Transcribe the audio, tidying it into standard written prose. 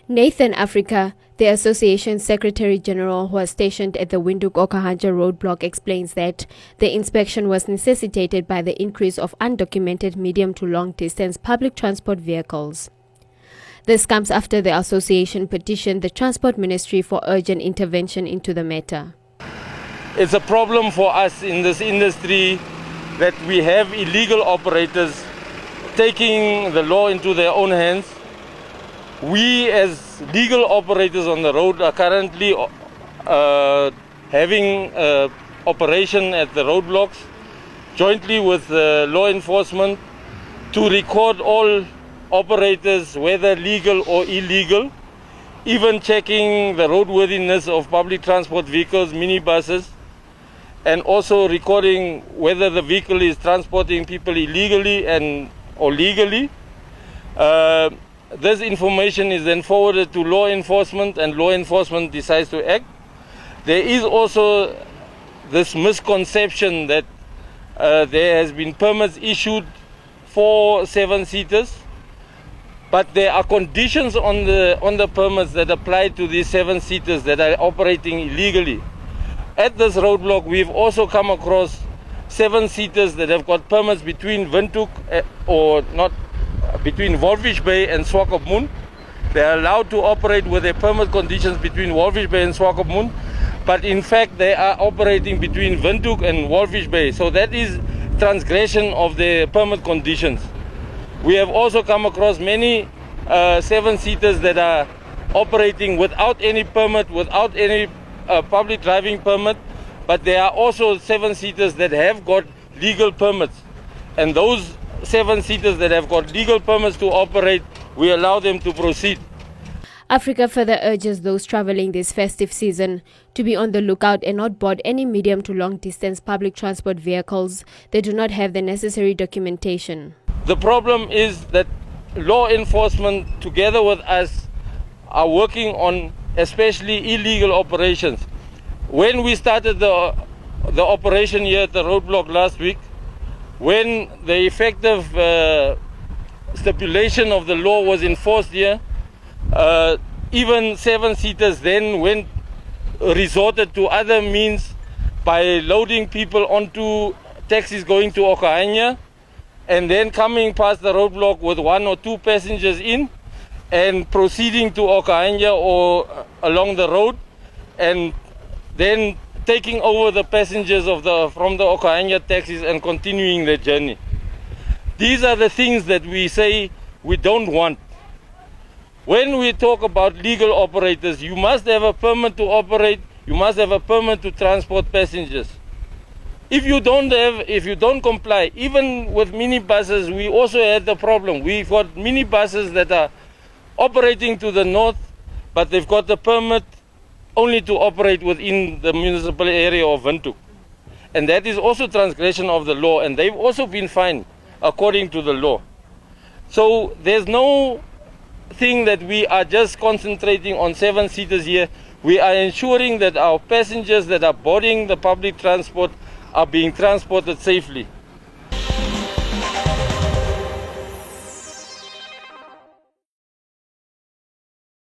Nathan Africa, the association's Secretary General who was stationed at the Windhoek-Okahanja roadblock, explains that the inspection was necessitated by the increase of undocumented medium to long distance public transport vehicles. This comes after the association petitioned the Transport Ministry for urgent intervention into the matter. It's a problem for us in this industry that we have illegal operators taking the law into their own hands. We as legal operators on the road are currently having operation at the roadblocks jointly with law enforcement to record all operators, whether legal or illegal, even checking the roadworthiness of public transport vehicles, minibuses, and also recording whether the vehicle is transporting people illegally or legally. This information is then forwarded to law enforcement, and law enforcement decides to act. There is also this misconception that there has been permits issued for 7-seaters, but there are conditions on the permits that apply to these 7-seaters that are operating illegally. At this roadblock, we've also come across 7-seaters that have got permits between Windhoek between Walvis Bay and Swakopmund. They are allowed to operate with their permit conditions between Walvis Bay and Swakopmund, but in fact they are operating between Windhoek and Walvis Bay. So that is transgression of the permit conditions. We have also come across many 7-seaters that are operating without any permit, without any public driving permit, but there are also 7-seaters that have got legal permits, and those 7-seaters that have got legal permits to operate, we allow them to proceed. Africa further urges those traveling this festive season to be on the lookout and not board any medium to long distance public transport vehicles that do not have the necessary documentation. The problem is that law enforcement together with us are working on especially illegal operations. When we started the operation here at the roadblock last week, when the effective stipulation of the law was enforced here, even 7-seaters then resorted to other means by loading people onto taxis going to Okahanja and then coming past the roadblock with 1 or 2 passengers in and proceeding to Okahanja or along the road, and then taking over the passengers from the Okahanja taxis and continuing their journey. These are the things that we say we don't want. When we talk about legal operators, you must have a permit to operate, you must have a permit to transport passengers. If you don't comply, even with minibuses, we also had the problem. We've got minibuses that are operating to the north, but they've got the permit only to operate within the municipal area of Windhoek. And that is also transgression of the law, and they've also been fined according to the law. So there's no thing that we are just concentrating on 7-seaters here. We are ensuring that our passengers that are boarding the public transport are being transported safely.